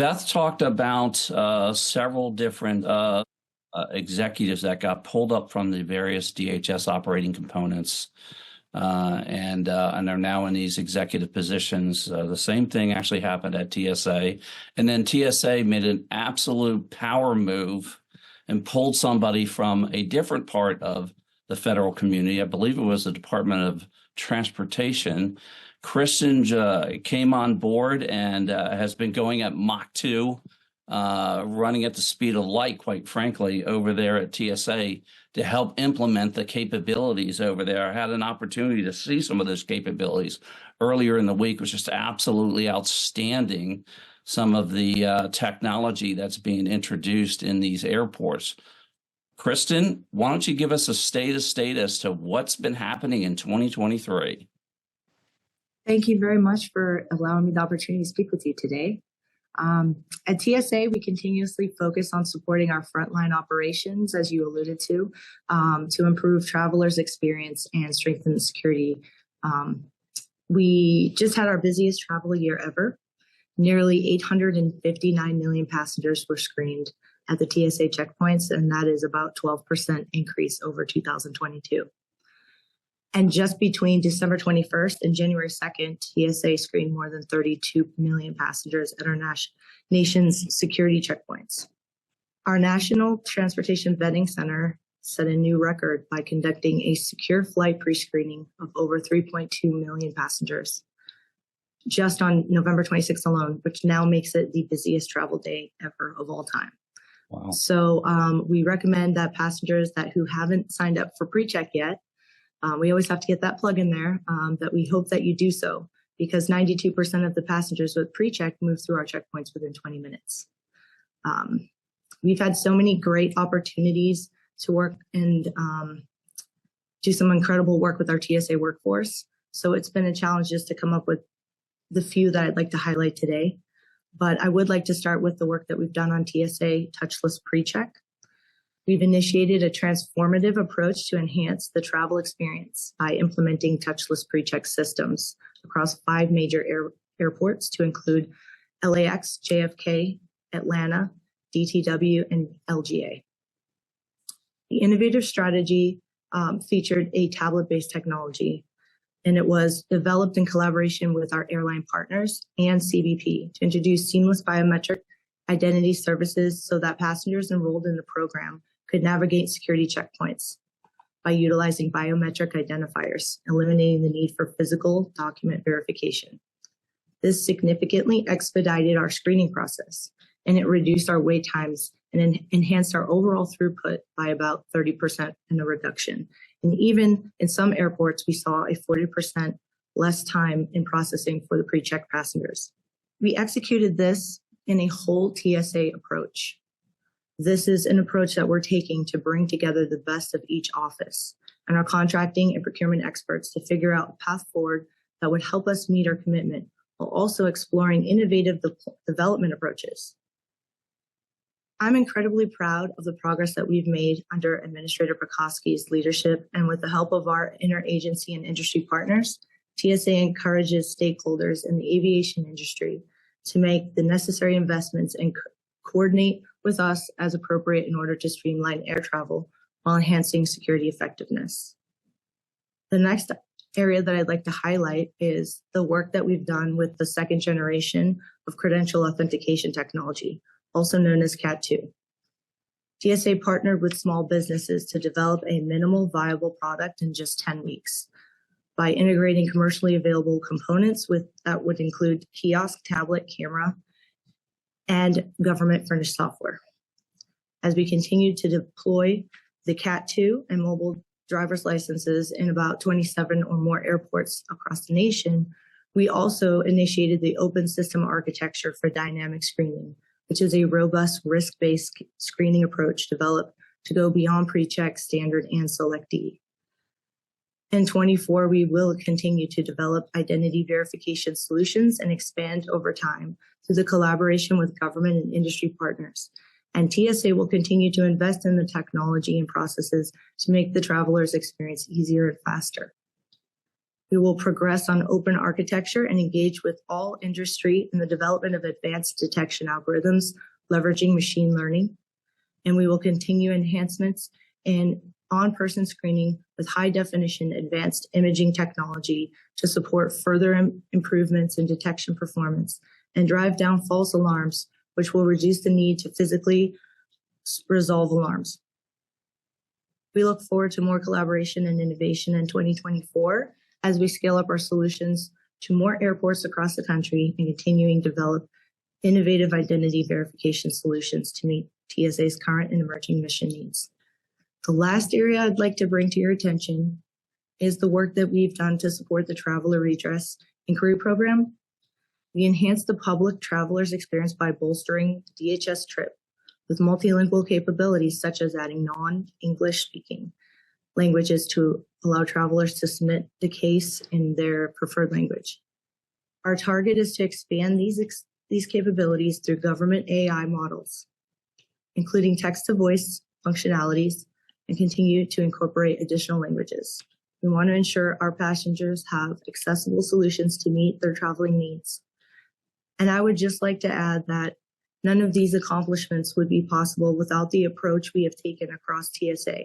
Beth talked about several different executives that got pulled up from the various DHS operating components and are now in these executive positions. The same thing actually happened at TSA. And then TSA made an absolute power move and pulled somebody from a different part of the federal community. I believe it was the Department of Transportation. Kristen came on board and has been going at Mach 2, running at the speed of light, quite frankly, over there at TSA to help implement the capabilities over there. I had an opportunity to see some of those capabilities earlier in the week. It was just absolutely outstanding, some of the technology that's being introduced in these airports. Kristen, why don't you give us a state as to what's been happening in 2023? Thank you very much for allowing me the opportunity to speak with you today. At TSA, we continuously focus on supporting our frontline operations, as you alluded to improve travelers' experience and strengthen the security. We just had our busiest travel year ever. Nearly 859 million passengers were screened at the TSA checkpoints, and that is about 12% increase over 2022. And just between December 21st and January 2nd, TSA screened more than 32 million passengers at our nation's security checkpoints. Our National Transportation Vetting Center set a new record by conducting a secure flight pre-screening of over 3.2 million passengers just on November 26th alone, which now makes it the busiest travel day ever of all time. Wow. So we recommend that passengers who haven't signed up for pre-check yet, we always have to get that plug in there, that we hope that you do so, because 92% of the passengers with pre-check move through our checkpoints within 20 minutes. We've had so many great opportunities to work and do some incredible work with our TSA workforce. So it's been a challenge just to come up with the few that I'd like to highlight today. But I would like to start with the work that we've done on TSA touchless pre-check. We've initiated a transformative approach to enhance the travel experience by implementing touchless pre-check systems across 5 major airports to include LAX, JFK, Atlanta, DTW, and LGA. The innovative strategy featured a tablet-based technology, and it was developed in collaboration with our airline partners and CBP to introduce seamless biometric identity services so that passengers enrolled in the program could navigate security checkpoints by utilizing biometric identifiers, eliminating the need for physical document verification. This significantly expedited our screening process, and it reduced our wait times and enhanced our overall throughput by about 30% in a reduction. And even in some airports, we saw a 40% less time in processing for the pre-check passengers. We executed this in a whole TSA approach. This is an approach that we're taking to bring together the best of each office and our contracting and procurement experts to figure out a path forward that would help us meet our commitment while also exploring innovative development approaches. I'm incredibly proud of the progress that we've made under Administrator Pekoski's leadership, and with the help of our interagency and industry partners, TSA encourages stakeholders in the aviation industry to make the necessary investments and coordinate with us as appropriate in order to streamline air travel while enhancing security effectiveness. The next area that I'd like to highlight is the work that we've done with the second generation of credential authentication technology, also known as CAT2. TSA partnered with small businesses to develop a minimal viable product in just 10 weeks by integrating commercially available components that would include kiosk, tablet, camera, and government furnished software. As we continue to deploy the CAT2 and mobile driver's licenses in about 27 or more airports across the nation, we also initiated the open system architecture for dynamic screening, which is a robust risk-based screening approach developed to go beyond pre-check, standard, and selectee. In 24, we will continue to develop identity verification solutions and expand over time through the collaboration with government and industry partners. And TSA will continue to invest in the technology and processes to make the traveler's experience easier and faster. We will progress on open architecture and engage with all industry in the development of advanced detection algorithms, leveraging machine learning. And we will continue enhancements in on-person screening with high-definition advanced imaging technology to support further improvements in detection performance and drive down false alarms, which will reduce the need to physically resolve alarms. We look forward to more collaboration and innovation in 2024 as we scale up our solutions to more airports across the country and continuing to develop innovative identity verification solutions to meet TSA's current and emerging mission needs. The last area I'd like to bring to your attention is the work that we've done to support the Traveler Redress Inquiry Program. We enhanced the public traveler's experience by bolstering the DHS TRIP with multilingual capabilities such as adding non-English speaking languages to allow travelers to submit the case in their preferred language. Our target is to expand these capabilities through government AI models, including text-to-voice functionalities, and continue to incorporate additional languages. We want to ensure our passengers have accessible solutions to meet their traveling needs. And I would just like to add that none of these accomplishments would be possible without the approach we have taken across TSA.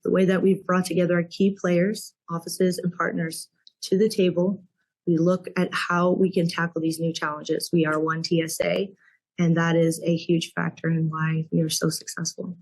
The way that we've brought together our key players, offices, and partners to the table, we look at how we can tackle these new challenges. We are one TSA, and that is a huge factor in why we are so successful.